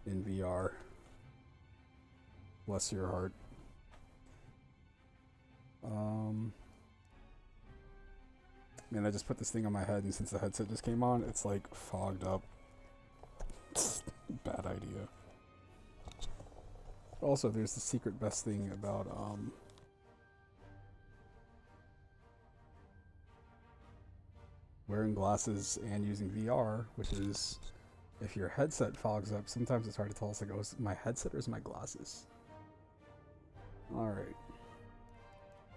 in VR. Bless your heart. Man, I just put this thing on my head, and since the headset just came on, it's like fogged up. Bad idea. Also, there's the secret best thing about wearing glasses and using VR, which is if your headset fogs up, sometimes it's hard to tell. It's like, oh, is it my headset or is it my glasses? Alright.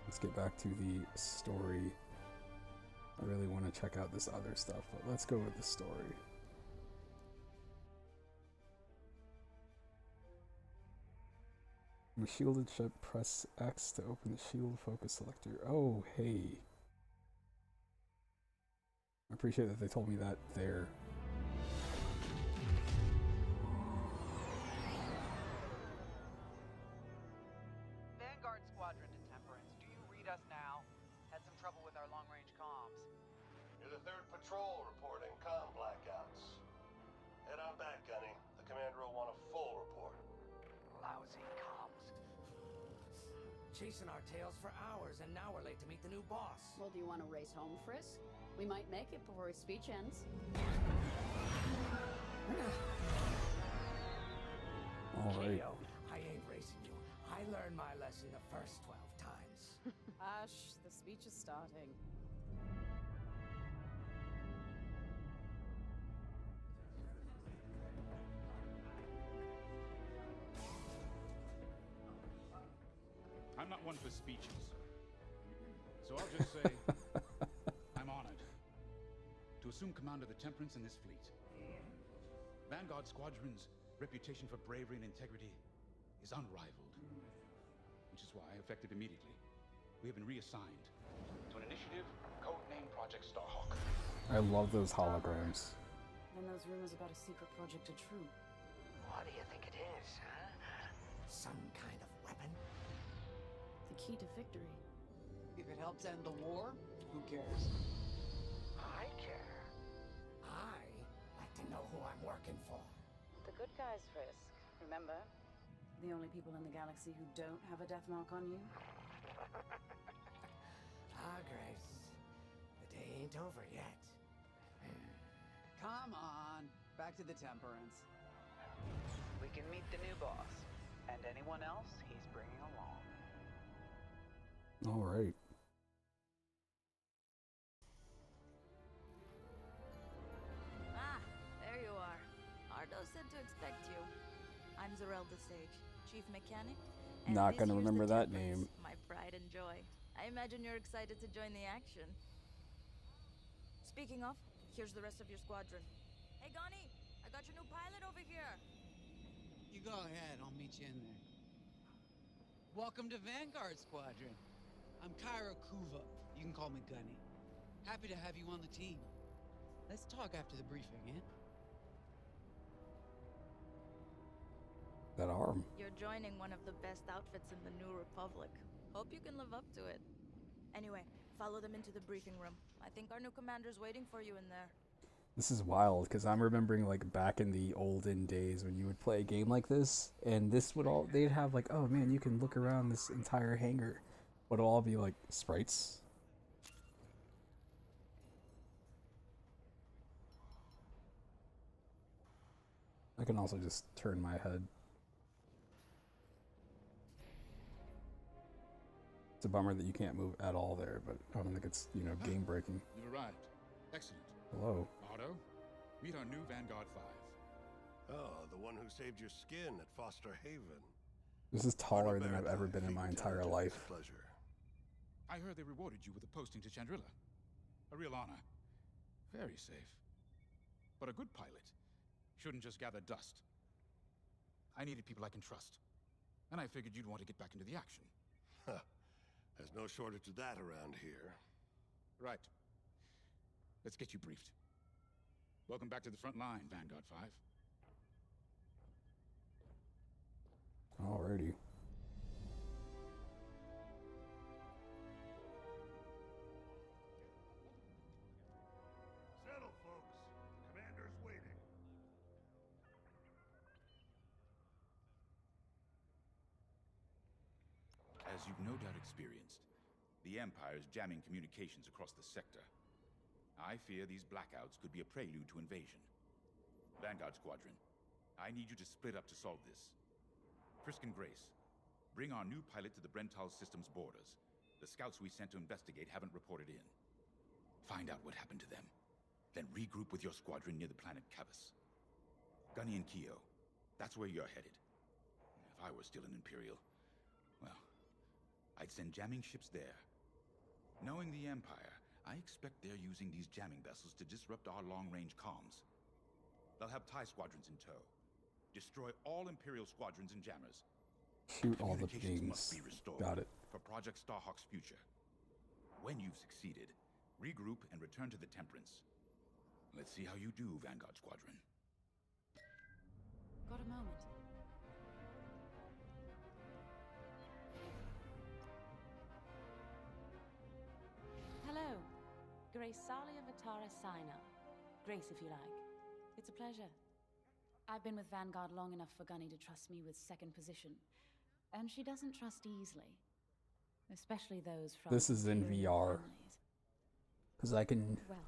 Let's get back to the story. I really want to check out this other stuff, but let's go with the story. On a shielded ship, press X to open the shield focus selector. Oh, hey. I appreciate that they told me that there. Vanguard Squadron to Temperance, do you read us now? Had some trouble with our long-range comms. You're the 3rd patrol reporting comm blackouts. Head on back, Gunny. The commander will want a full report. Lousy comms. Chasing our tails for hours, and now we're late to meet the new boss. Well, do you want to race home, Frisk? We might make it before his speech ends. Alright. I ain't racing you. I learned my lesson the first 12 times. Ash, the speech is starting. I'm not one for speeches. So I'll just say, I'm honored to assume command of the Temperance in this fleet. Vanguard Squadron's reputation for bravery and integrity is unrivaled, which is why, effective immediately, we have been reassigned to an initiative codenamed Project Starhawk. I love those holograms. Then those rumors about a secret project are true. What do you think it is, huh? Some kind of weapon? The key to victory. If it helps end the war, who cares? I care. I like to know who I'm working for. The good guys, Frisk. Remember? The only people in the galaxy who don't have a death mark on you? Grace. The day ain't over yet. Come on, back to the Temperance. We can meet the new boss, and anyone else he's bringing along. Alright. Ah, there you are. Ardo said to expect you. I'm Zarelda Sage, chief mechanic. And Not this gonna here's remember the that Temperance, name. My pride and joy. I imagine you're excited to join the action. Speaking of, here's the rest of your squadron. Hey, Gani, I got your new pilot over here. You go ahead, I'll meet you in there. Welcome to Vanguard Squadron. I'm Cairo Kuva. You can call me Gunny. Happy to have you on the team. Let's talk after the briefing, eh? That arm. You're joining one of the best outfits in the New Republic. Hope you can live up to it. Anyway, follow them into the briefing room. I think our new commander's waiting for you in there. This is wild, because I'm remembering, like, back in the olden days when you would play a game like this, and this would all, they'd have, like, oh man, you can look around this entire hangar. Would all be, like, sprites. I can also just turn my head. It's a bummer that you can't move at all there, but I don't think it's, you know, game breaking. You've arrived. Excellent. Hello. Otto, meet our new Vanguard 5. Oh, the one who saved your skin at Foster Haven. This is taller than I've Barrett, ever been in my entire Lieutenant, life. it's a pleasure. I heard they rewarded you with a posting to Chandrilla. A real honor. Very safe. But a good pilot shouldn't just gather dust. I needed people I can trust. And I figured you'd want to get back into the action. Huh. There's no shortage of that around here. Right. Let's get you briefed. Welcome back to the front line, Vanguard 5. Alrighty. Settle, folks. The commander's waiting. As you've no doubt experienced, the Empire is jamming communications across the sector. I fear these blackouts could be a prelude to invasion. Vanguard Squadron, I need you to split up to solve this. Frisk and Grace, bring our new pilot to the Brental system's borders. The scouts we sent to investigate haven't reported in. Find out what happened to them. Then regroup with your squadron near the planet Cavus. Gunny and Keo, that's where you're headed. If I were still an Imperial, well, I'd send jamming ships there. Knowing the Empire, I expect they're using these jamming vessels to disrupt our long-range comms. They'll have TIE squadrons in tow. Destroy all Imperial squadrons and jammers. Shoot all the Communications must things. be restored Got it. for Project Starhawk's future. When you've succeeded, regroup and return to the Temperance. Let's see how you do, Vanguard Squadron. Got a moment? Hello. Grace Sali of Atara Sina. Grace, if you like. It's a pleasure. I've been with Vanguard long enough for Gunny to trust me with second position. And she doesn't trust easily. Especially those from This is in Imperial VR. families. Because I can Well,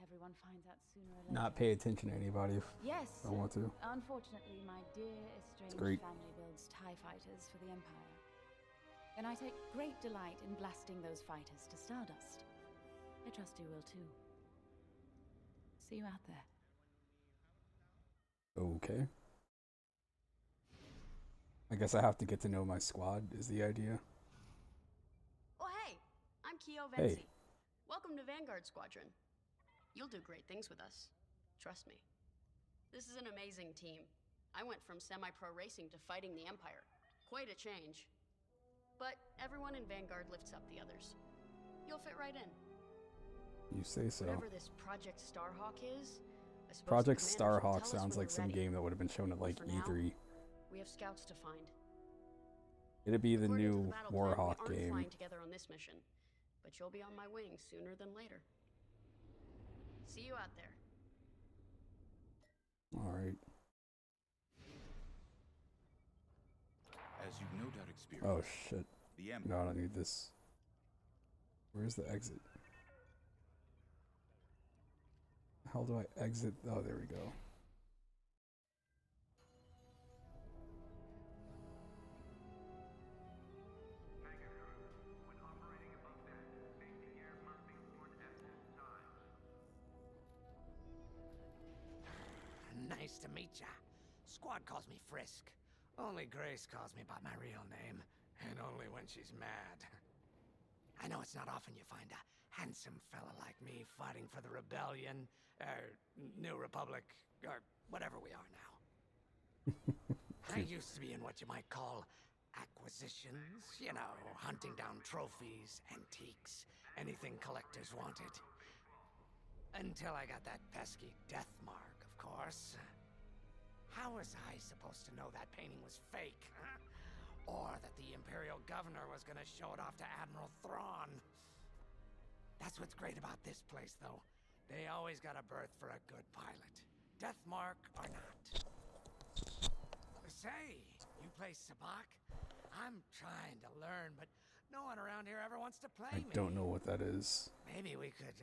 everyone finds out sooner or later. not pay attention to anybody if Yes. I want to. Unfortunately, my dear estranged great. family builds TIE fighters for the Empire. And I take great delight in blasting those fighters to stardust. I trust you will too. See you out there. Okay. I guess I have to get to know my squad, is the idea. Oh, hey, I'm Keo Hey. Venzi. Welcome to Vanguard Squadron. You'll do great things with us. Trust me. This is an amazing team. I went from semi-pro racing to fighting the Empire. Quite a change. But everyone in Vanguard lifts up the others. You'll fit right in. You say so. Whatever this Project Starhawk is, I suppose Project the commanders will Starhawk tell us sounds when like we're some ready. game that would have been shown at like For now, E3. We have scouts to find. It'd be the According to new battle plan, Warhawk we aren't game. flying together on this mission, but you'll be on my wing sooner than later. See you out there. Alright. As you've no doubt experienced, Oh shit. the Empire. No, I don't need this. Where's the exit? How do I exit? Oh, there we go. Nice to meet ya. Squad calls me Frisk. Only Grace calls me by my real name, and only when she's mad. I know it's not often you find a handsome fella like me fighting for the Rebellion, New Republic, or whatever we are now. I used to be in what you might call acquisitions, you know, hunting down trophies, antiques, anything collectors wanted. Until I got that pesky death mark, of course. How was I supposed to know that painting was fake? Huh? Or that the Imperial Governor was gonna show it off to Admiral Thrawn? That's what's great about this place, though. They always got a berth for a good pilot. Death mark or not. Say, you play Sabak? I'm trying to learn, but no one around here ever wants to play I me. don't know what that is. Maybe we could,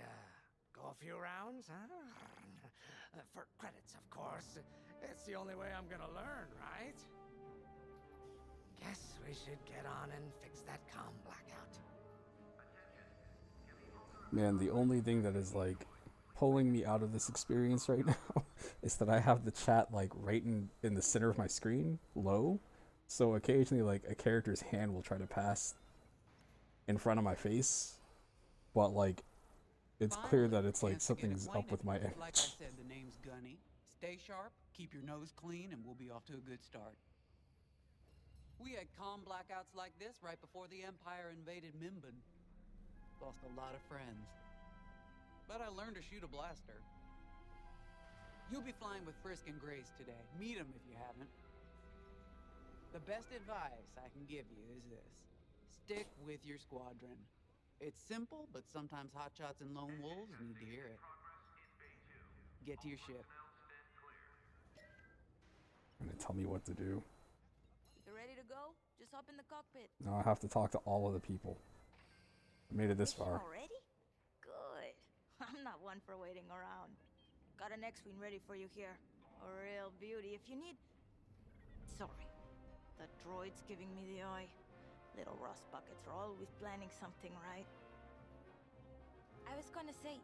go a few rounds, huh? For credits, of course. It's the only way I'm gonna learn, right? Guess we should get on and fix that comm blackout. Man, the only thing that is like pulling me out of this experience right now is that I have the chat like right in the center of my screen, low. So occasionally like a character's hand will try to pass in front of my face, but like it's clear that it's like something's up with my image. Like I said, the name's Gunny. Stay sharp, keep your nose clean, and we'll be off to a good start. We had comm blackouts like this right before the Empire invaded Mimban. Lost a lot of friends. But I learned to shoot a blaster. You'll be flying with Frisk and Grace today. Meet them if you haven't. The best advice I can give you is this. Stick with your squadron. It's simple, but sometimes hotshots and lone wolves need to hear it. Get to your ship. Gonna tell me what to do. You ready to go? Just Just hop in the cockpit. Now I have to talk to all of the people. I made it this Mission far. already? Good. I'm not one for waiting around. Got an X-Wing ready for you here. A real beauty if you need... Sorry. The droid's giving me the eye. Little rust buckets are always planning something, right? I was gonna say,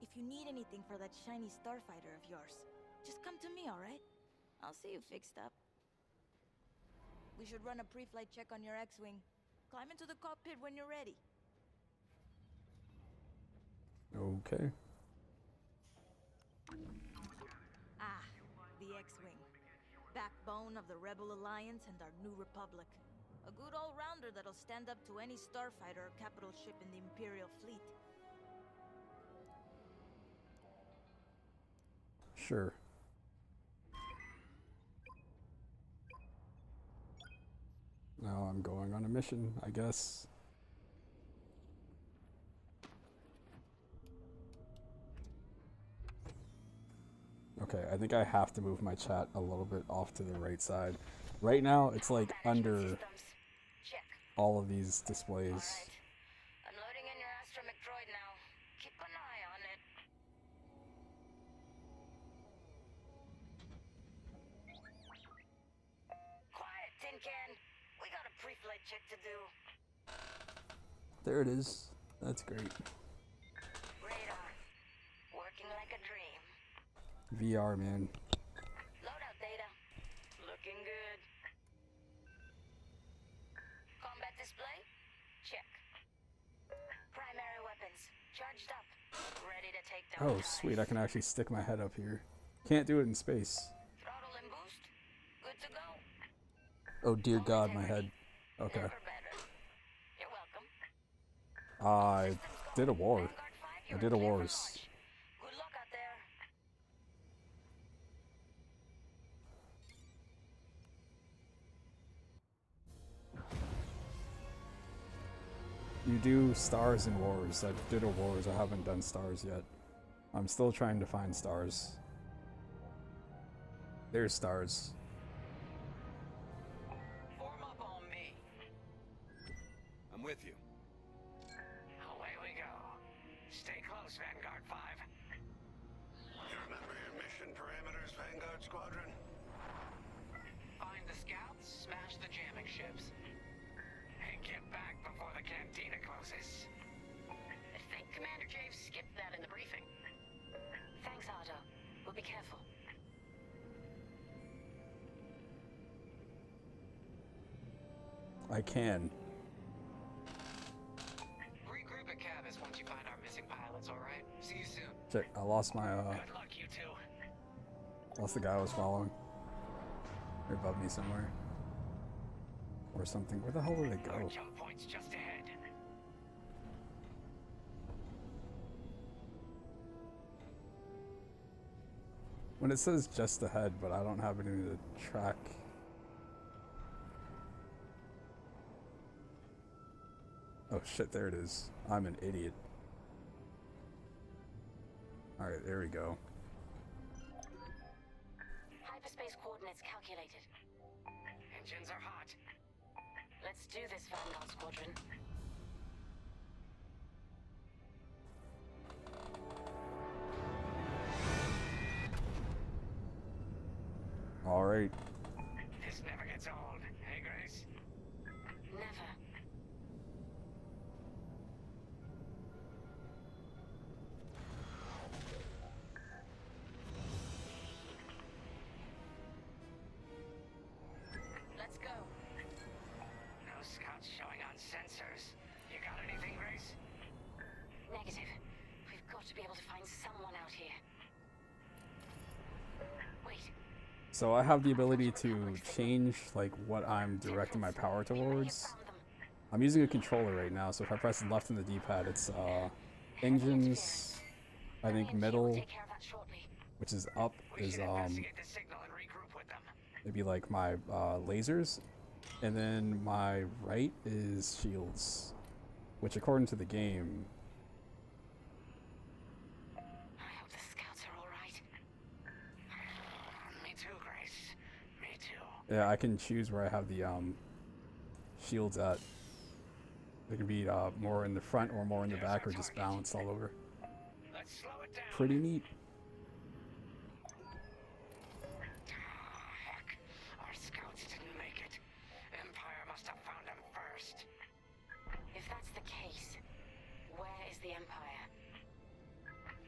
if you need anything for that shiny starfighter of yours, just come to me, alright? I'll see you fixed up. We should run a pre-flight check on your X-Wing. Climb into the cockpit when you're ready. Okay. Ah, the X-Wing. Backbone of the Rebel Alliance and our new Republic. A good all-rounder that'll stand up to any starfighter or capital ship in the Imperial fleet. Sure. Now I'm going on a mission, I guess. Okay, I think I have to move my chat a little bit off to the right side. Right now, it's like under all of these displays. I'm loading in your astromech droid now. Keep an eye on it. Quiet, Tin Can. We got a pre-flight check to do. There it is. That's great. Radar. Working like a dream. VR, man. Loadout data. Looking good. Combat display? Check. Primary weapons. Charged up. Ready to take down Oh, ties. sweet. I can actually stick my head up here. Can't do it in space. Throttle and boost. Good to go. Oh, dear God, my head. Okay. Never better. You're welcome. I did a war. Vanguard 5, I you're did a clear for wars. launch. Good luck out there. You do stars and wars. I did a wars. I haven't done stars yet. I'm still trying to find stars. There's stars. Form up on me. I'm with you. Away we go. Stay close, Vanguard 5. You remember your mission parameters, Vanguard Squadron? Find the scouts, smash the jamming ships. And get back before the cantina closes. I think Commander Javes skipped that in the briefing. Thanks, Otto. We'll be careful. I can. Regroup at Cabus once you find our missing pilots, alright? See you soon. Shit, I lost my, Good luck, you two. lost the guy I was following. They're above me somewhere. Or something. Where the hell did they Our go? jump point's just ahead. When it says just ahead, but I don't have any to track. Oh shit, there it is. I'm an idiot. Alright, there we go. Hyperspace coordinates calculated. Engines are hot. Let's do this, Vanguard Squadron. Alright. This never gets old, hey Grace? Never. Let's go. No scouts showing on sensors. You got anything, Grace? Negative. We've got to be able to find someone out here. Wait. So I have the ability to change like what I'm directing my power towards. I'm using a controller right now, so if I press left in the D-pad, it's engines, I think middle, Take care of that shortly. which is up, We is should investigate the signal and regroup with them. maybe like my lasers, and then my right is shields, which according to the game, I hope the scouts are all right. Me too, Grace. Me too. yeah, I can choose where I have the shields at. They can be more in the front or more in the back or just balanced all over. Let's slow it down. Pretty neat. Heck, our scouts didn't make it. Empire must have found them first. If that's the case, where is the Empire?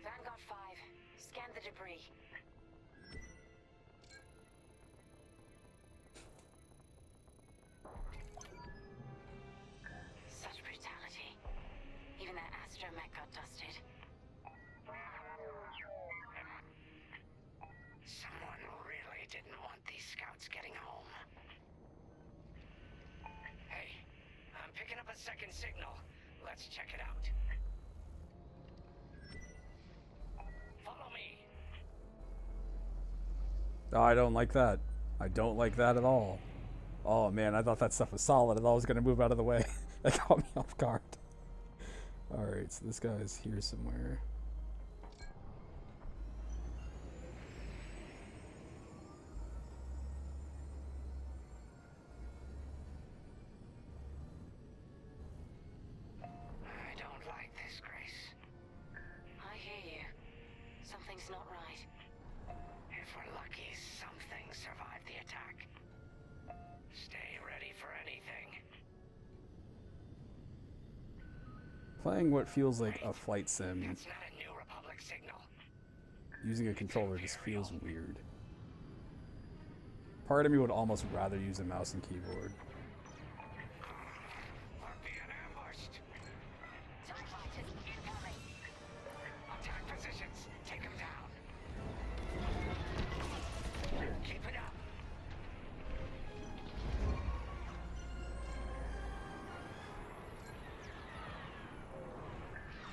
Vanguard 5, scan the debris. Such brutality. Even that astromech got dusted. Someone really didn't want these scouts getting home. Hey, I'm picking up a second signal. Let's check it out. Follow me. Oh, I don't like that. I don't like that at all. Oh man, I thought that stuff was solid. I thought I was gonna move out of the way. That caught me off guard. Alright, so this guy's here somewhere. I don't like this, Grace. I hear you. Something's not right. If we're lucky, something survived the attack. Stay ready for anything. Playing what feels like a flight sim That's not a New Republic signal. using a controller just feels weird. Part of me would almost rather use a mouse and keyboard. We're being ambushed. TIE fighters incoming! Attack positions. Take them down. Keep it up.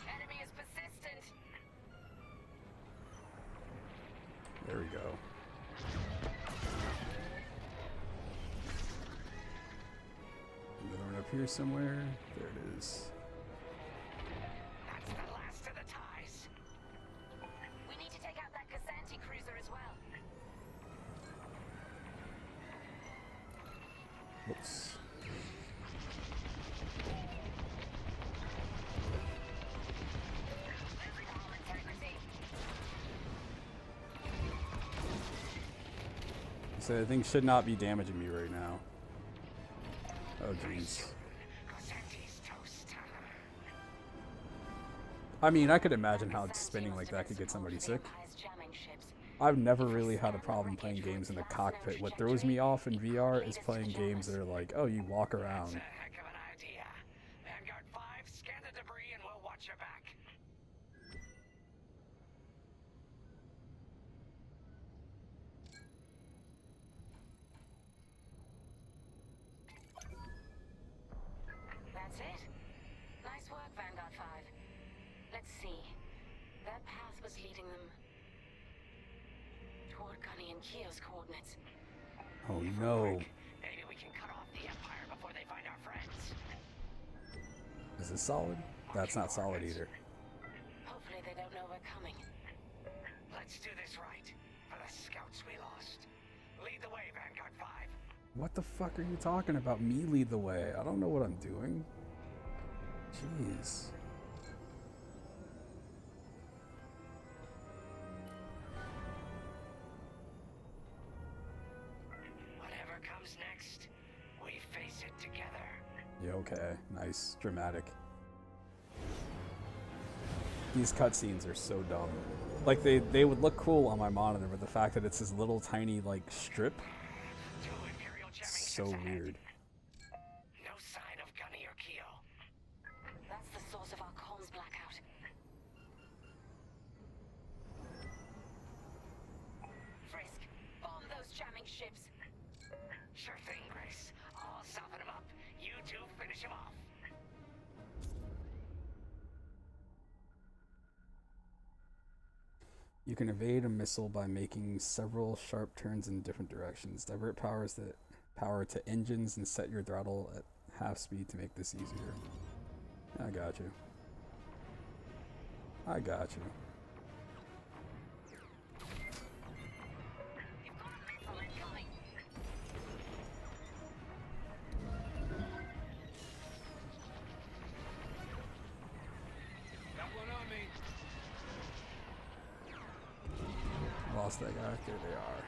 Enemy is persistent! There we go. Another one up here somewhere. There it is. That's the last of the ties. We need to take out that Cassanti cruiser as well. Whoops. Losing all integrity. So the thing should not be damaging me right now. Oh jeez. Cassanti's toast. I mean, I could imagine how spinning like that could get somebody sick. Empire's jamming ships. I've never really had a problem playing games in the cockpit. What throws me off in VR is playing games that are like, oh, you walk around. That's a heck of an idea. Vanguard 5, scan the debris and we'll watch your back. That's it. Nice work, Vanguard 5. Let's see. That path was leading them toward Gunny and Keo's coordinates. Oh no. Maybe we can cut off the Empire before they find our friends. Is this solid? That's not solid either. Hopefully they don't know we're coming. Let's do this right. For the scouts we lost. Lead the way, Vanguard 5. What the fuck are you talking about? Me lead the way. I don't know what I'm doing. Jeez. Whatever comes next, we face it together. Yeah, okay. Nice. Dramatic. These cutscenes are so dumb. Like, they would look cool on my monitor, but the fact that it's this little tiny, like, strip, Two Imperial jamming so ships ahead. weird. No sign of Gunny or Keo. That's the source of our comms blackout. Frisk, bomb those jamming ships. Sure thing, Grace. I'll soften him up. You two finish him off. You can evade a missile by making several sharp turns in different directions. Divert power to engines and set your throttle at half speed to make this easier. I got you. I got you. You've got a missile incoming. lost that guy. There they are.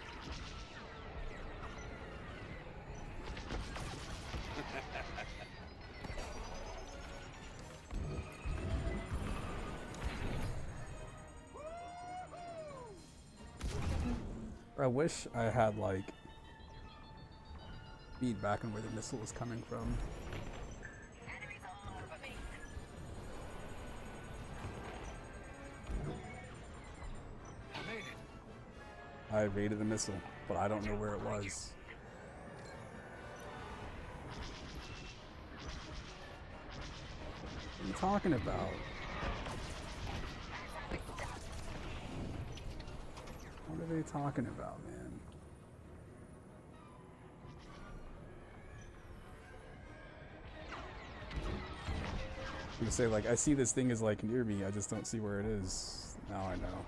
I wish I had like feedback on where the missile was coming from. I raided the missile, but I don't know where it was. What are you talking about? What are they talking about, man? I'm gonna say, like, I see this thing is like near me, I just don't see where it is. Now I know.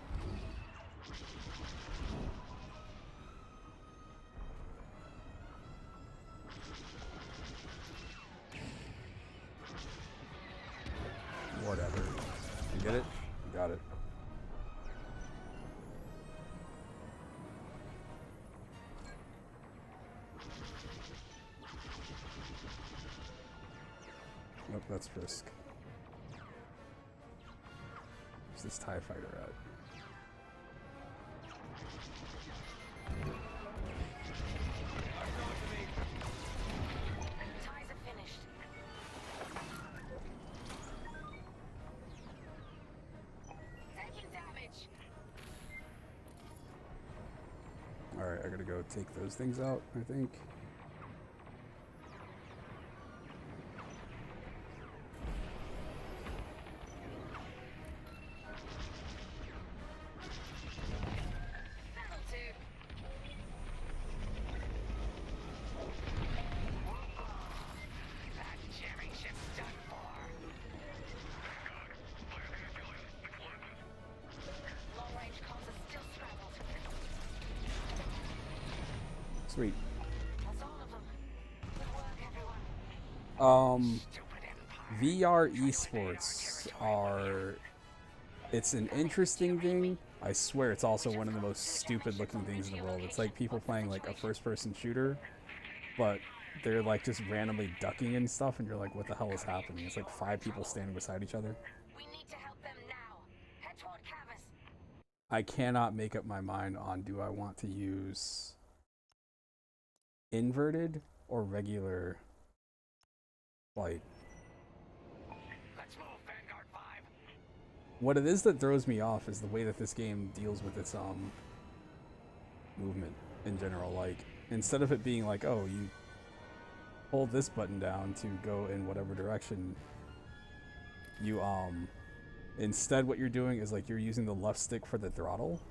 Whatever. You get it? You got it. Nope, that's Frisk. Where's this TIE fighter at? Ties are finished. Taking damage. Alright, I gotta go take those things out, I think. That'll do. That jamming ship's done for. Long range comms are still scrambled. Sweet. That's all of them. Good work, everyone. VR esports are... It's an interesting thing. I swear it's also one of the most stupid looking things in the world. It's like people playing like a first person shooter, but they're like just randomly ducking and stuff, and you're like, what the hell is happening? It's like 5 people standing beside each other. We need to help them now. Head toward Cavus. I cannot make up my mind on, do I want to use inverted or regular flight? Let's move, Vanguard 5. What it is that throws me off is the way that this game deals with its movement in general. Like, instead of it being like, oh, you hold this button down to go in whatever direction, you instead what you're doing is like you're using the left stick for the throttle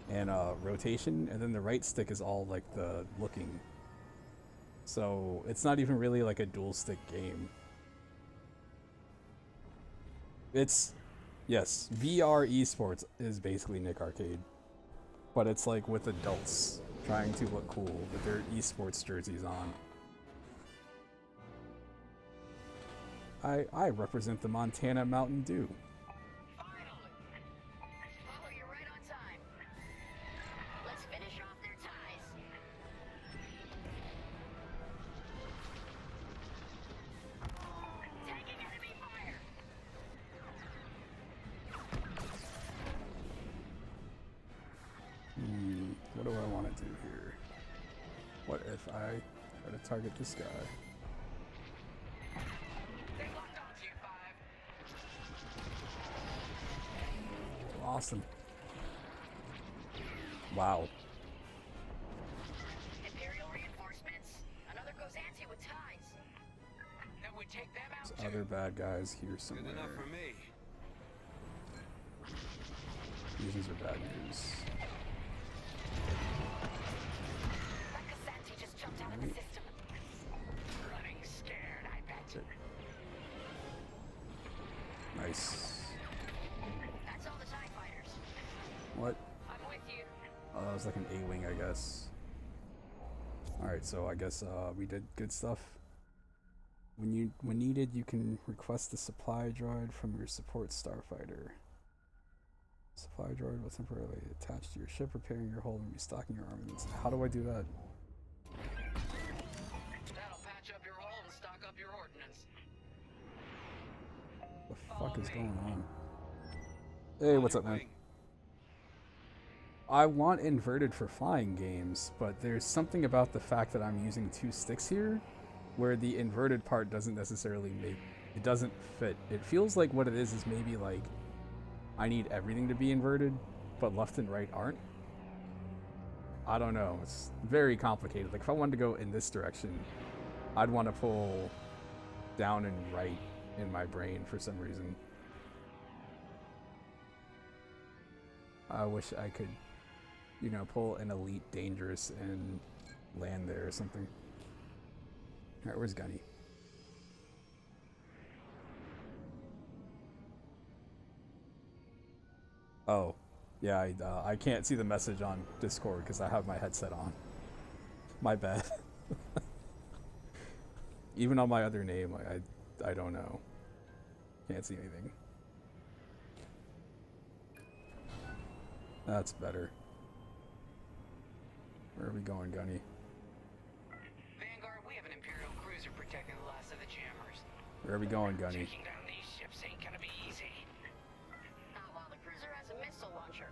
and rotation, and then the right stick is all like the looking. So it's not even really like a dual stick game. It's, yes, VR esports is basically Nick Arcade, but it's like with adults trying to look cool with their esports jerseys on. I represent the Montana Mountain Dew. Finally. Follow, you're right on time. Let's finish off their ties. Taking enemy fire. What do I want to do here? What if I try to target this guy? They locked onto you, 5. Awesome. Wow. Imperial reinforcements. Another goes anti with ties. Then we take them out There's too. other bad guys here somewhere. me. These are bad news. That Cassanti just jumped out of the system. Running scared, I bet. Nice. That's all the TIE fighters. What? I'm with you. Oh, that was like an A-wing, I guess. Alright, so I guess we did good stuff. When needed, you can request a supply droid from your support starfighter. Supply droid will temporarily attach to your ship, repairing your hull and restocking your armaments. How do I do that? That'll patch up your hull and stock up your ordnance. The fuck is going on? Hey, what's up, man? I want inverted for flying games, but there's something about the fact that I'm using 2 sticks here where the inverted part doesn't necessarily it doesn't fit. It feels like what it is maybe like I need everything to be inverted, but left and right aren't. I don't know. It's very complicated. Like if I wanted to go in this direction, I'd want to pull down and right in my brain for some reason. I wish I could, you know, pull an elite dangerous and land there or something. Alright, where's Gunny? Oh, yeah, I can't see the message on Discord because I have my headset on. My bad. Even on my other name, I don't know. Can't see anything. That's better. Where are we going, Gunny? Vanguard, we have an Imperial cruiser protecting the last of the jammers. Where are we going, Gunny? Taking down these ships ain't gonna be easy. Not while the cruiser has a missile launcher.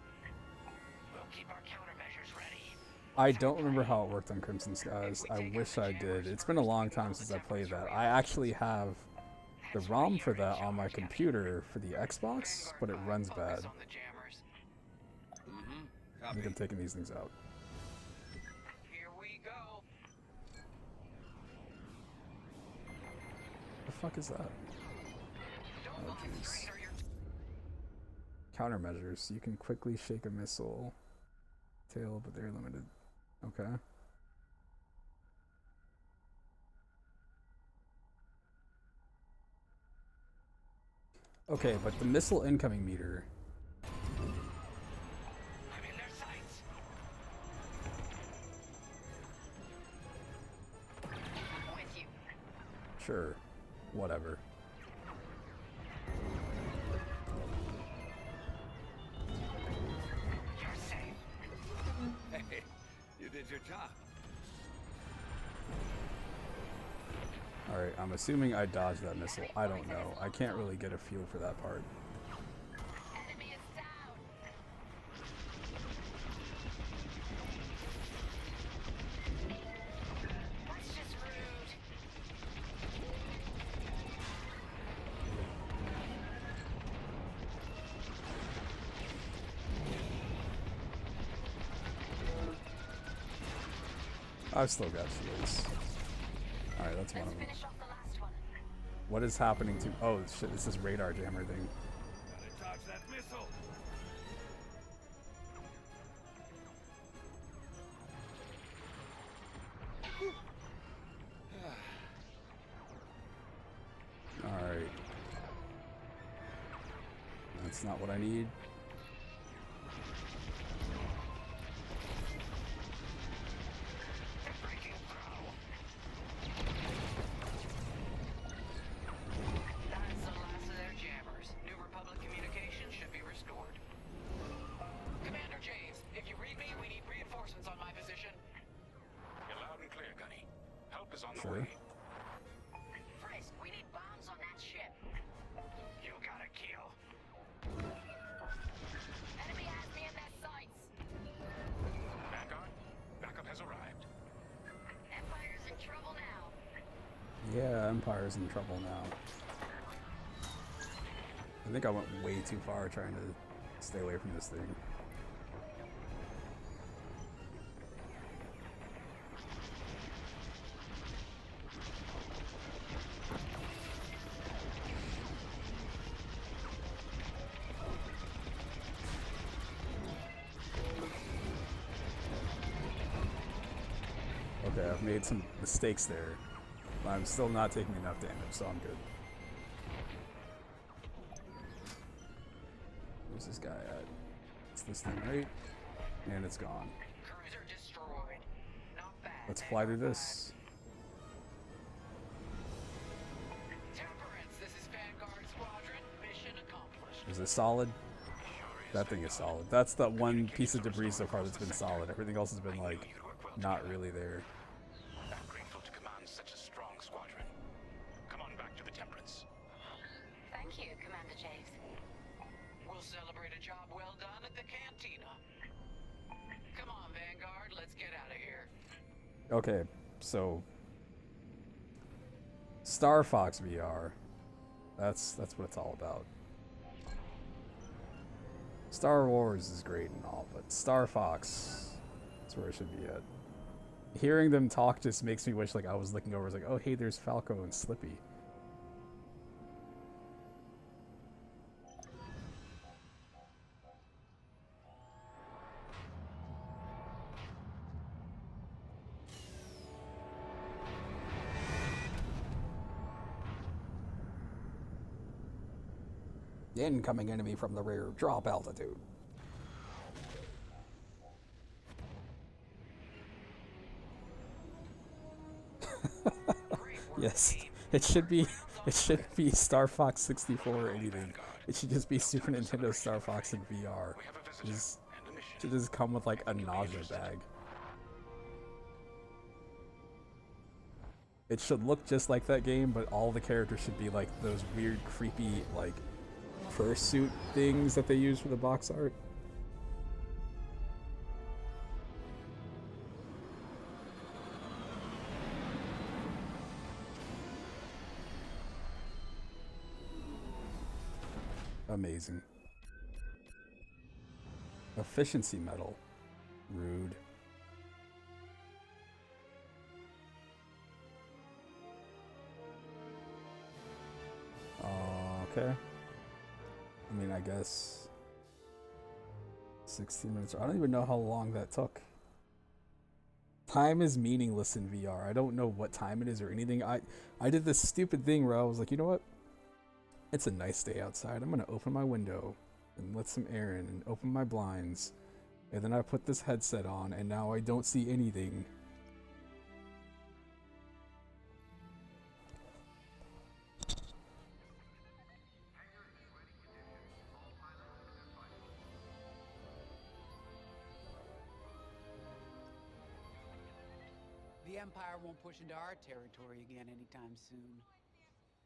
We'll keep our countermeasures ready. I don't remember how it worked on Crimson Skies. I wish I did. It's been a long time since I played that. I actually have the ROM for that on my computer for the Xbox, but it runs bad. I think I'm taking these things out. Here we go. The fuck is that? Oh, jeez. Countermeasures. You can quickly shake a missile tail, but they're limited. Okay. Okay, but the missile incoming meter. I'm in their sights. With you. Sure. Whatever. You're safe. Hey, you did your job. Alright, I'm assuming I dodged that missile. I don't know. I can't really get a feel for that part. Enemy is down. That's just rude. I've still got shields. Alright, that's one of them. Finish off the last one. What is happening to... Oh, shit, this is radar jammer thing. Gotta dodge that missile. Alright. That's not what I need. That's the last of their jammers. New Republic communication should be restored. Commander James, if you read me, we need reinforcements on my position. You're loud and clear, Gunny. Help is on the Sure. way. Frisk, we need bombs on that ship. You got a kill. Enemy has me in their sights. Vanguard, backup has arrived. Empire's in trouble now. Yeah, Empire's in trouble now. I think I went way too far trying to stay away from this thing. Okay, I've made some mistakes there. But I'm still not taking enough damage, so I'm good. Where's this guy at? It's this thing, right? And it's gone. Cruiser destroyed. Not bad. Let's fly through this. Temperance, this is Vanguard Squadron. Mission accomplished. Is it solid? Sure That thing is solid. That's the one piece of debris so far that's been solid. Everything else has been like not really there. I'm grateful to command such a strong squadron. Come on back to the Temperance. Thank you, Commander Javes. We'll celebrate a job well done at the cantina. Come on, Vanguard, let's get out of here. Okay, so Star Fox VR. That's what it's all about. Star Wars is great and all, but Star Fox is where it should be at. Hearing them talk just makes me wish like I was looking over, it's like, oh hey, there's Falco and Slippy. Incoming enemy from the rear. Drop altitude. Yes, it should be Star Fox 64 or anything. It should just be Super Nintendo Star Fox in VR. It should just come with like a nausea bag. It should look just like that game, but all the characters should be like those weird, creepy, like fursuit things that they use for the box art. Amazing. Efficiency medal. Rude. Okay. I mean, I guess 16 minutes. I don't even know how long that took. Time is meaningless in VR. I don't know what time it is or anything. I did this stupid thing where I was like, you know what? It's a nice day outside. I'm gonna open my window and let some air in and open my blinds. And then I put this headset on and now I don't see anything. The Empire won't push into our territory again anytime soon.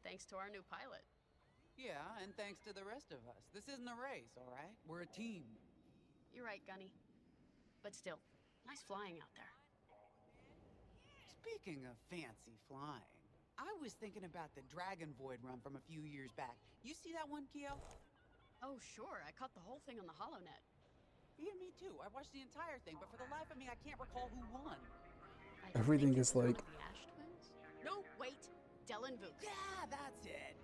Thanks to our new pilot. Yeah, and thanks to the rest of us. This isn't a race, all right? We're a team. You're right, Gunny. But still, nice flying out there. Speaking of fancy flying, I was thinking about the Dragon Void run from a few years back. You see that one, Kyo? Oh, sure. I caught the whole thing on the HoloNet. Yeah, me too. I watched the entire thing, but for the life of me, I can't recall who won. Everything is like... The Ash Twins? No, wait. Dylan Vooks. Yeah, that's it.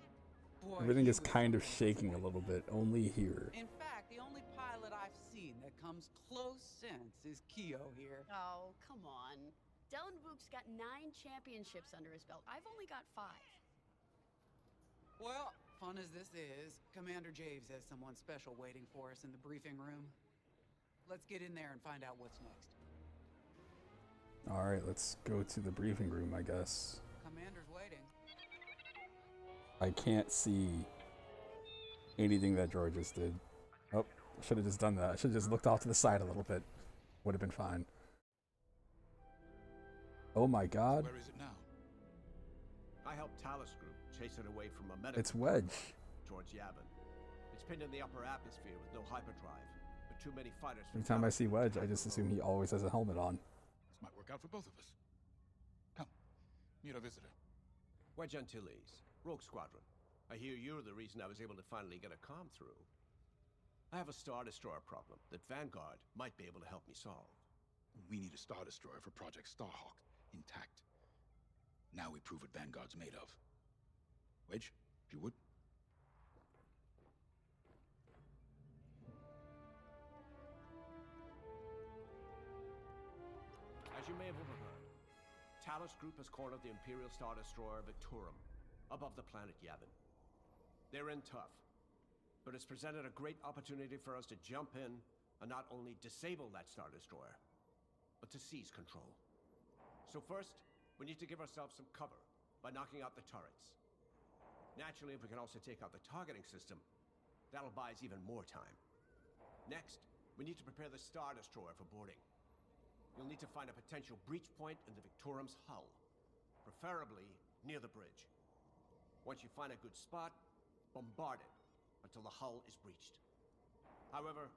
Boy, Everything is kind of shaking a little bit, only here. In fact, the only pilot I've seen that comes close since is Kyo here. Oh, come on. Dylan Vooks got 9 championships under his belt. I've only got 5. Well, fun as this is, Commander Javes has someone special waiting for us in the briefing room. Let's get in there and find out what's next. Alright, let's go to the briefing room, I guess. Commander's waiting. I can't see anything that George just did. Oh, I should have just done that. I should have just looked off to the side a little bit. Would have been fine. Oh my god. Where is it now? I helped Talus Group chase it away from a medical... It's Wedge. ...towards Yavin. It's pinned in the upper atmosphere with no hyperdrive, but too many fighters... Every time I see Wedge, I just assume he always has a helmet on. This might work out for both of us. Come, meet our visitor. Wedge Antilles, Rogue Squadron. I hear you're the reason I was able to finally get a comm through. I have a Star Destroyer problem that Vanguard might be able to help me solve. We need a Star Destroyer for Project Starhawk, intact. Now we prove what Vanguard's made of. Wedge, if you would. As you may have overheard, Talus Group has cornered the Imperial Star Destroyer Victorum, above the planet Yavin. They're in tough, but it's presented a great opportunity for us to jump in and not only disable that Star Destroyer, but to seize control. So first, we need to give ourselves some cover by knocking out the turrets. Naturally, if we can also take out the targeting system, that'll buy us even more time. Next, we need to prepare the Star Destroyer for boarding. You'll need to find a potential breach point in the Victorum's hull, preferably near the bridge. Once you find a good spot, bombard it until the hull is breached. However,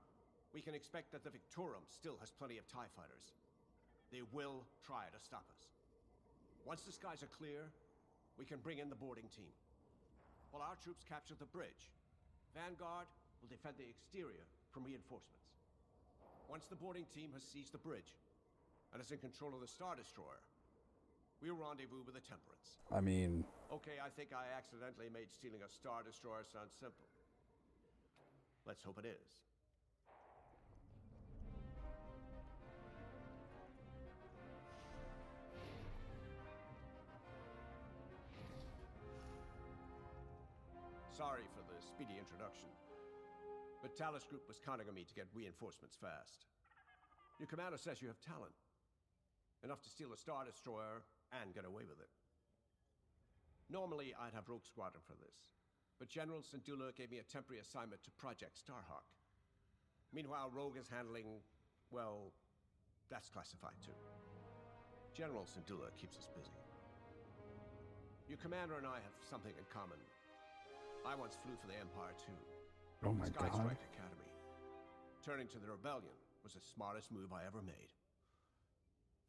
we can expect that the Victorum still has plenty of TIE fighters. They will try to stop us. Once the skies are clear, we can bring in the boarding team. While our troops capture the bridge, Vanguard will defend the exterior from reinforcements. Once the boarding team has seized the bridge and is in control of the Star Destroyer, we'll rendezvous with the Temperance. I mean... Okay, I think I accidentally made stealing a Star Destroyer sound simple. Let's hope it is. Sorry for the speedy introduction, but Talus Group was counting on me to get reinforcements fast. Your commander says you have talent. Enough to steal a Star Destroyer and get away with it. Normally, I'd have Rogue Squadron for this, but General Syndulla gave me a temporary assignment to Project Starhawk. Meanwhile, Rogue is handling, well, that's classified too. General Syndulla keeps us busy. Your commander and I have something in common. I once flew for the Empire too. Oh my Sky god. Strike Academy. Turning to the rebellion was the smartest move I ever made.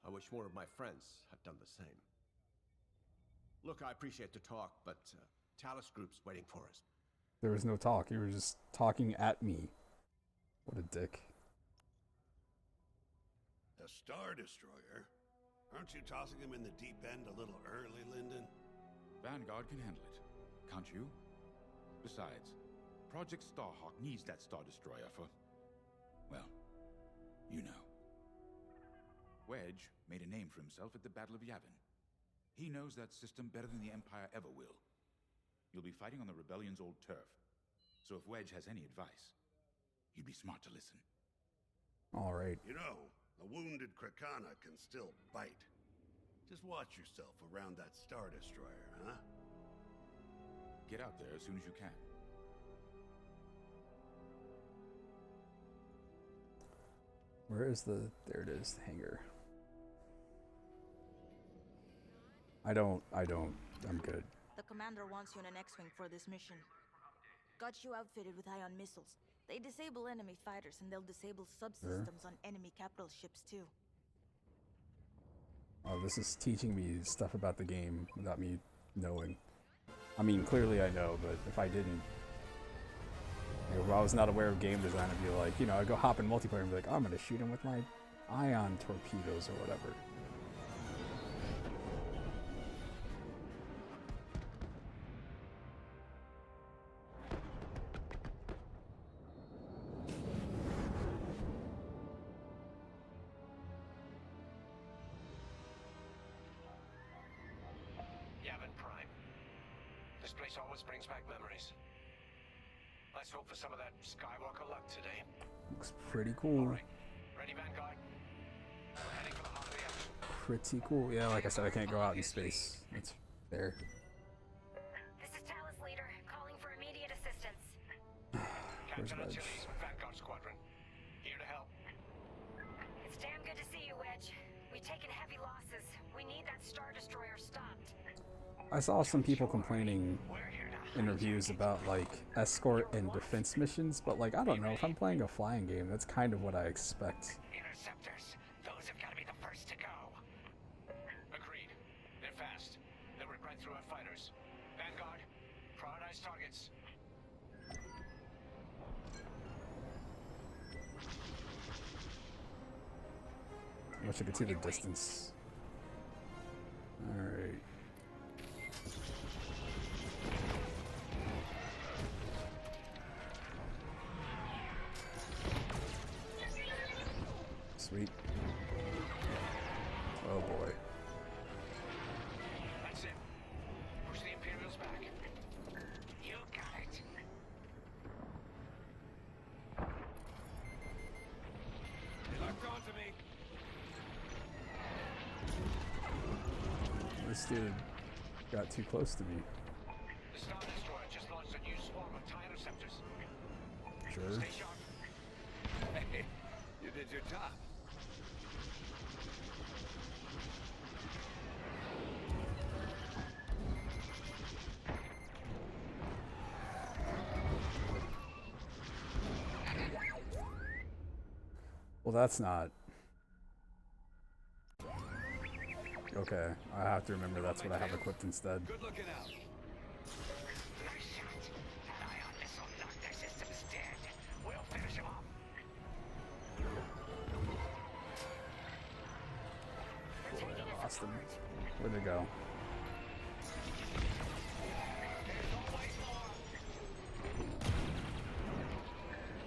I wish more of my friends had done the same. Look, I appreciate the talk, but Talus Group's waiting for us. There was no talk. You were just talking at me. What a dick. A Star Destroyer? Aren't you tossing him in the deep end a little early, Lyndon? Vanguard can handle it. Can't you? Besides, Project Starhawk needs that Star Destroyer for... well, you know. Wedge made a name for himself at the Battle of Yavin. He knows that system better than the Empire ever will. You'll be fighting on the Rebellion's old turf, so if Wedge has any advice, you'd be smart to listen. Alright. You know, a wounded Krakana can still bite. Just watch yourself around that Star Destroyer, huh? Get out there as soon as you can. Where is the... there it is, the hangar. I'm good. The commander wants you in an X-Wing for this mission. Got you outfitted with ion missiles. They disable enemy fighters, and they'll disable subsystems on enemy capital ships too. Oh, this is teaching me stuff about the game without me knowing. I mean, clearly I know, but if I didn't... you know, if I was not aware of game design, I'd be like, you know, I'd go hop in multiplayer and be like, oh, I'm gonna shoot him with my ion torpedoes or whatever. Yavin Prime. This place always brings back memories. Let's hope for some of that Skywalker luck today. Looks pretty cool. All right. Ready, Vanguard? We're heading for the heart of the action. Pretty cool. Yeah, like I said, I can't go out in space. It's there. This is Talus Leader, calling for immediate assistance. Where's Captain Wedge? Achilles with Vanguard Squadron. Here to help. It's damn good to see you, Wedge. We've taken heavy losses. We need that Star Destroyer stopped. I saw some people complaining in reviews about like escort and defense missions, but like I don't know, if I'm playing a flying game, that's kind of what I expect. Interceptors. Those have got to be the first to go. Agreed. They're fast. They'll rip right through our fighters. Vanguard, prioritize targets. I wish I could see the distance. Alright. Sweet. Oh boy. That's it. Push the Imperials back. You got it. They locked onto me. This dude got too close to me. The Star Destroyer just launched a new swarm of TIE interceptors. Sure. Stay sharp. did your job. Well, that's not... Okay, I have to remember that's what I have equipped instead. Good looking out. Nice shot. That ion missile knocked their systems dead. We'll finish them off. I lost him. Where'd they go?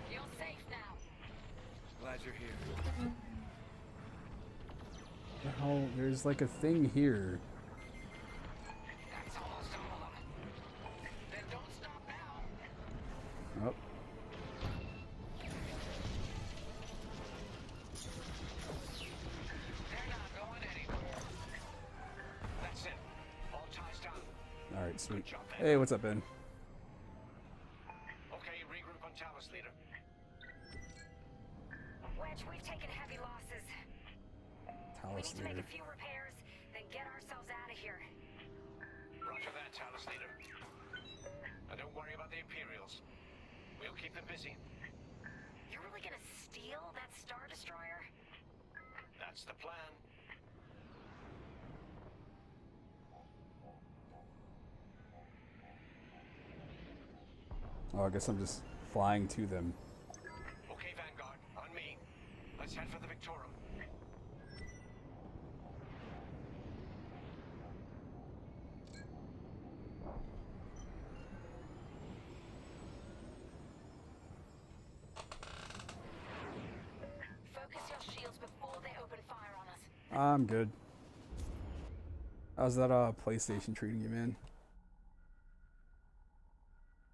Feel safe now. Glad you're here. The hell? There's like a thing here. That's almost all of them. Then don't stop now. Oh. They're not going anywhere. That's it. All ties down. Alright, sweet. Good job, Ben. Hey, what's up, Ben? Okay, regroup on Talus, leader. Wedge, we've taken heavy losses. We Talus need to make leader. a few repairs, then get ourselves out of here. Roger that, Talus, leader. And don't worry about the Imperials. We'll keep them busy. You're really gonna steal that Star Destroyer? That's the plan. Oh, I guess I'm just flying to them. Okay, Vanguard, on me. Let's head for the Victorum. Focus your shields before they open fire on us. I'm good. How's that PlayStation treating you, man?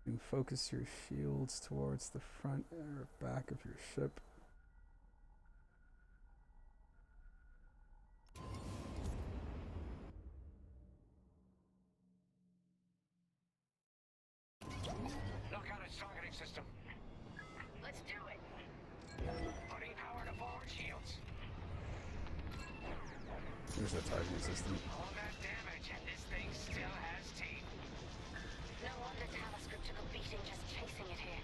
You can focus your shields towards the front or back of your ship. Knock out its targeting system. Let's do it. Putting power to forward shields. There's the targeting system. All that damage, and this thing still has teeth. No wonder Talus Group took a beating just chasing it here.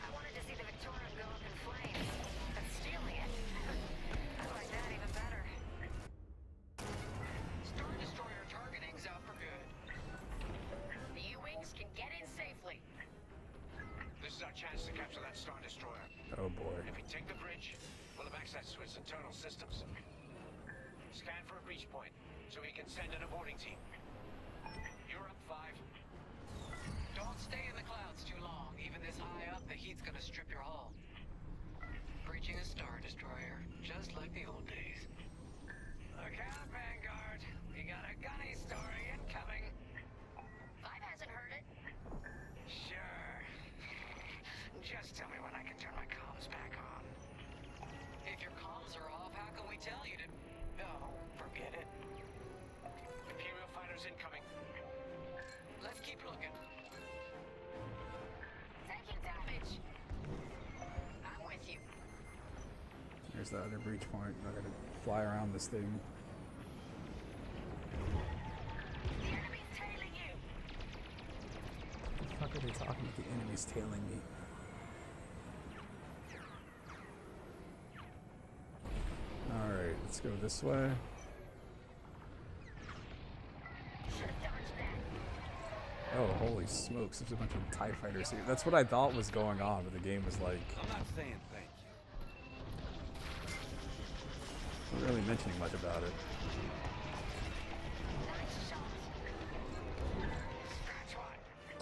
I wanted to see the Victorian go up in flames, but stealing it, I like that even better. Star Destroyer targeting's out for good. The U-Wings can get in safely. This is our chance to capture that Star Destroyer. Oh boy. If we take the bridge, we'll have access to its internal systems. Scan for a breach point, so we can send in a boarding team. You're up, 5. Don't stay in the clouds too long. Even this high up, the heat's gonna strip your hull. Breaching a Star Destroyer, just like the old days. Look out, Vanguard. We got a gunny story incoming. 5 hasn't heard it. Sure. Just tell me when I can turn my comms back on. If your comms are off, how can we tell you to... Oh, forget it. Imperial fighters incoming. Let's keep looking. Taking damage. I'm with you. There's the other breach point. I gotta fly around this thing. The enemy's tailing you. The fuck are they talking about? The enemy's tailing me. Alright, let's go this way. Oh, holy smokes, there's a bunch of TIE fighters here. That's what I thought was going on, but the game was like... I'm not saying thank you. not really mentioning much about it.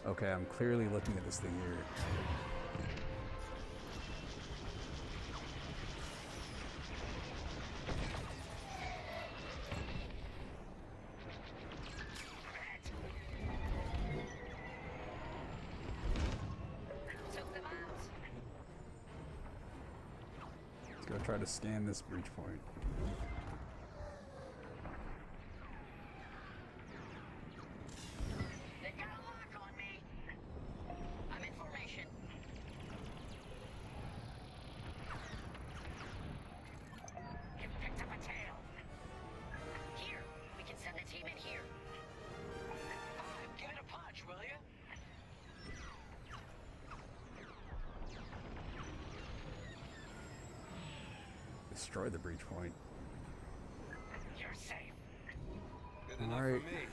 Okay, I'm clearly looking at this thing here. Let's go try to scan this breach point. They got a lock on me. I'm in formation. Destroy the breach point. You're safe. Good enough Alright. for me.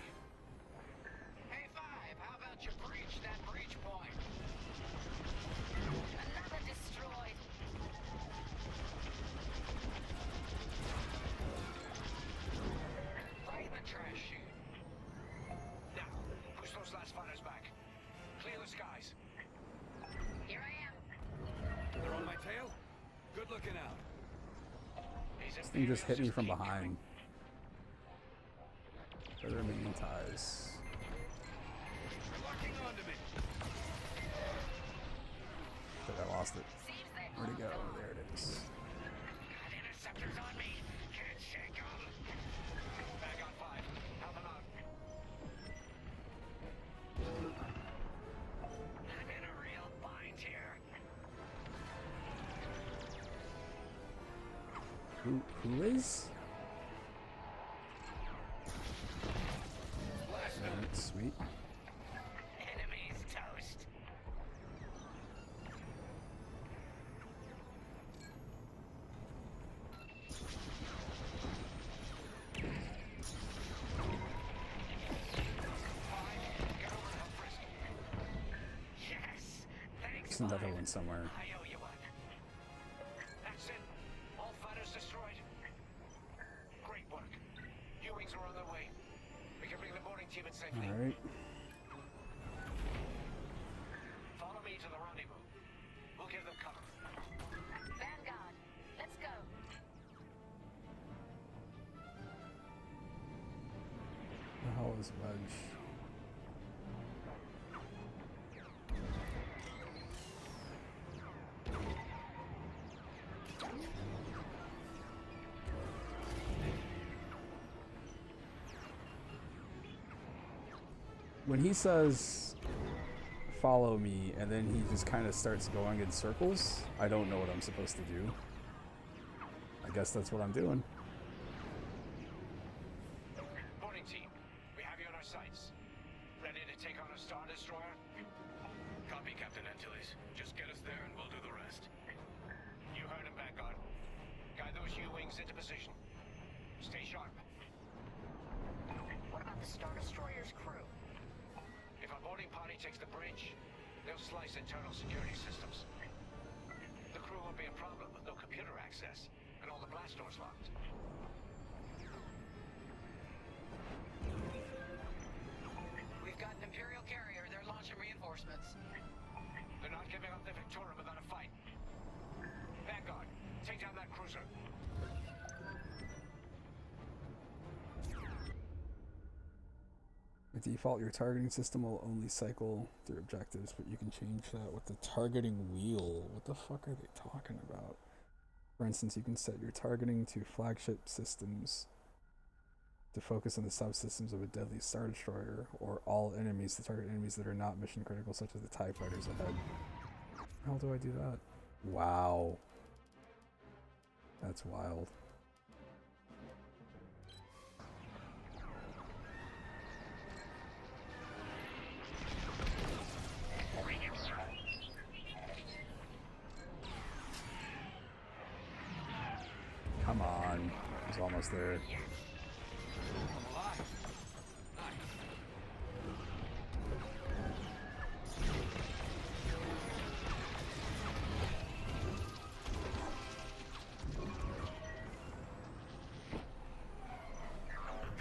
Hey, Five, how about you breach that breach point? Another destroyed. Right in the trash chute. Now, push those last fighters back. Clear the skies. Here I am. They're on my tail? Good looking out. This thing just hit me from behind. Further remaining ties. They're locking onto me. I think I lost it. Where'd it go? There it is. Got interceptors on me. Can't shake 'em. Back on 5. Help them out. I'm in a real bind here. Who is? Alright, sweet. Enemies toast. Yes. Thanks. There's another one somewhere. I owe you one. That's it. All fighters destroyed. Great work. U-wings are on their way. We can bring the boarding team in safely. Alright. Follow me to the rendezvous. We'll give them cover. Vanguard, let's go. The hell is Wedge? When he says follow me and then he just kind of starts going in circles, I don't know what I'm supposed to do. I guess that's what I'm doing. Boarding team, we have you on our sights. Ready to take on a Star Destroyer? Copy, Captain Antilles. Just get us there and we'll do the rest. You heard him, Vanguard. Guide those U-wings into position. Stay sharp. What about the Star Destroyer's crew? If our boarding party takes the bridge, they'll slice internal security systems. The crew won't be a problem with no computer access and all the blast doors locked. We've got an Imperial carrier. They're launching reinforcements. They're not giving up the Victoria without a fight. Vanguard, take down that cruiser. By default, your targeting system will only cycle through objectives, but you can change that with the targeting wheel. What the fuck are they talking about? For instance, you can set your targeting to flagship systems to focus on the subsystems of a deadly Star Destroyer, or all enemies to target enemies that are not mission critical, such as the TIE fighters ahead. How do I do that? Wow. That's wild. Come on. He's almost there. I'm alive. Nice.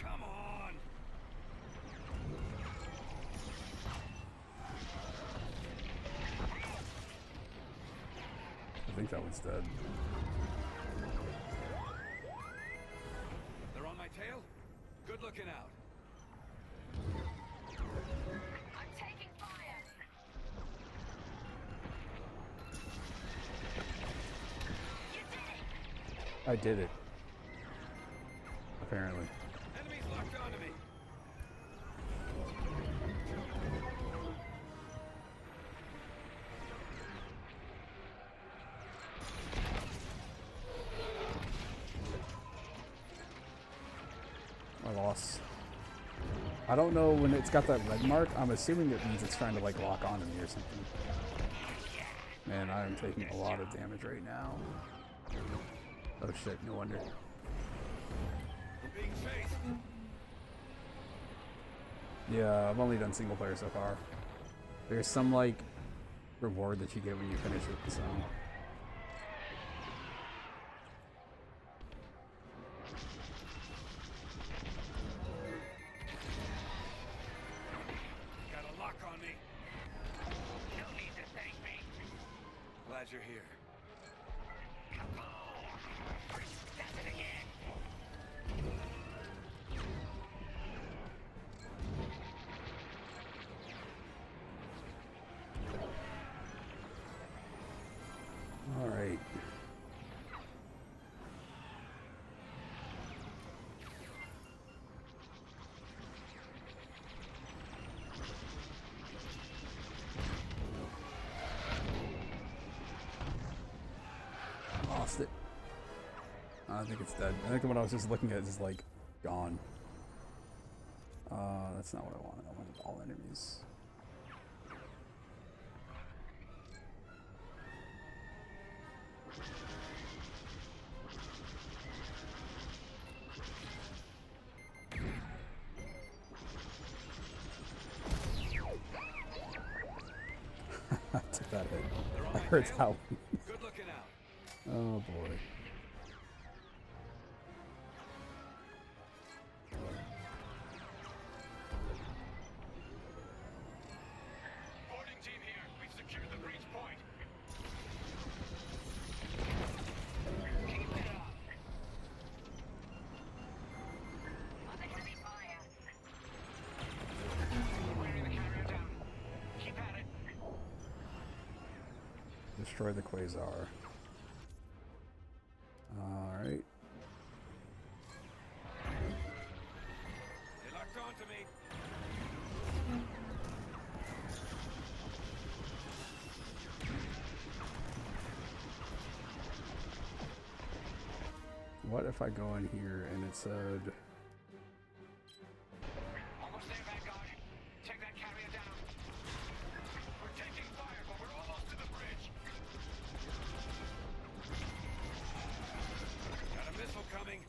Come on. I think that one's dead. They're on my tail? Good looking out. I'm taking fire. You did it. I did it. Apparently. Enemies locked onto me. I lost. I don't know when it's got that red mark. I'm assuming it means it's trying to like lock onto me or something. Man, I am taking a lot of damage right now. Oh shit, no wonder. Being chased. Yeah, I've only done single player so far. There's some like reward that you get when you finish it, so. Got a lock on me. No need to thank me. Glad you're here. That's it again. All right. Lost it. I think it's dead. I think the one I was just looking at is like gone. That's not what I wanted. I wanted all enemies. I took that hit. I heard that one. Good looking out. Oh boy. Boarding team here. We've secured the breach point. Keep it up. Under heavy fire. Wearing the carrier down. Keep at it. Destroy the quasar. Alright. They locked onto me. What if I go in here and it said... Almost there, Vanguard. Take that carrier down. We're taking fire, but we're almost to the bridge. Got a missile coming.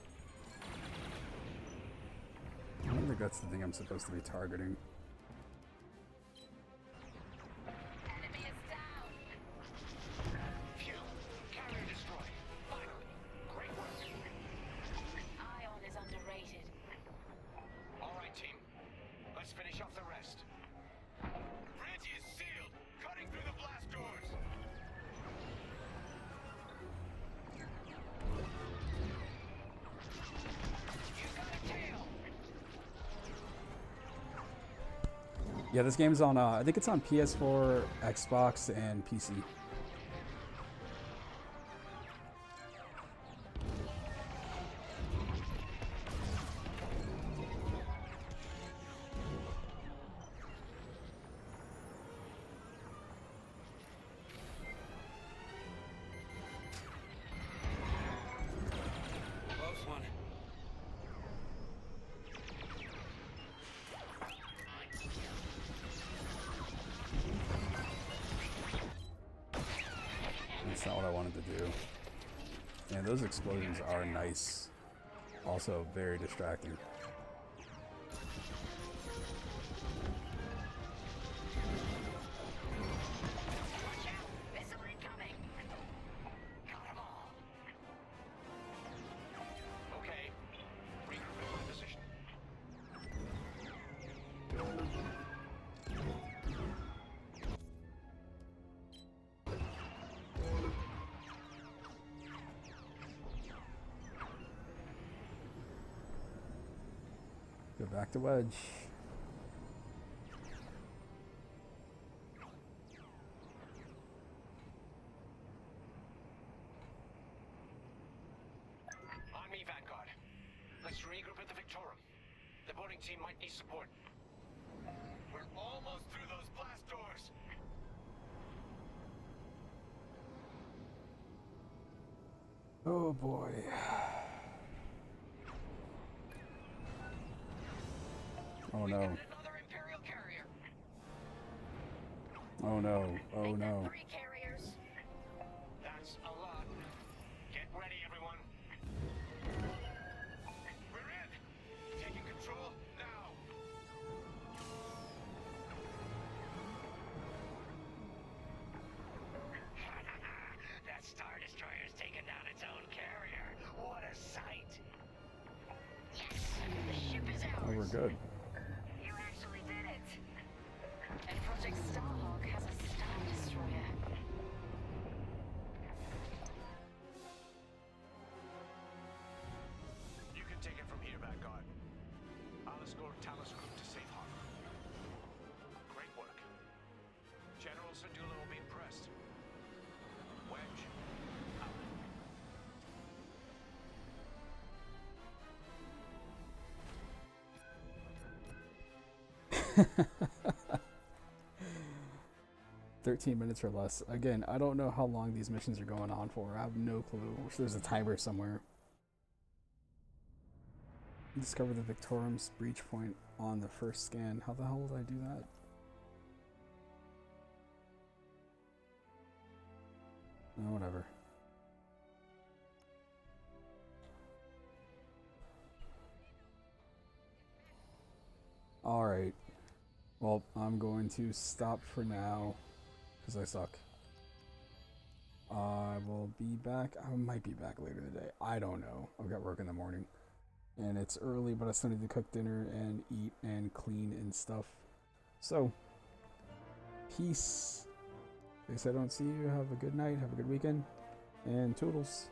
I don't think that's the thing I'm supposed to be targeting. Enemy is down. Phew. Carrier destroyed. Finally. Great work. Ion is underrated. All right, team. Let's finish off the rest. Bridge is sealed. Cutting through the blast doors. You got a tail. Yeah, this game's on, I think it's on PS4, Xbox, and PC. Close one. That's not what I wanted to do. And those explosions are nice. Also very distracting. Watch out! Missile incoming! Got 'em all. Okay. Regroup in my position. Go back to Wedge. On me, Vanguard. Let's regroup at the Victorum. The boarding team might need support. We're almost through those blast doors. Oh boy. Oh no. Another Imperial carrier. Oh no. Oh Make that no. 3 carriers. That's a lot. Get ready, everyone. we're good. You actually did it. And Project Starhawk has a Star Destroyer. You can take it from here, Vanguard. I'll escort Talos Group to safe harbor. Great work. General Syndulla will be impressed. Wedge, out. 13 minutes or less. Again, I don't know how long these missions are going on for. I have no clue. I wish there's a timer somewhere. Discover the Victorum's breach point on the first scan. How the hell would I do that? Oh, whatever. Alright. Well, I'm going to stop for now. Because I suck. I will be back. I might be back later today. I don't know. I've got work in the morning. And it's early, but I still need to cook dinner and eat and clean and stuff. So, peace. In case I don't see you, have a good night, have a good weekend, and toodles.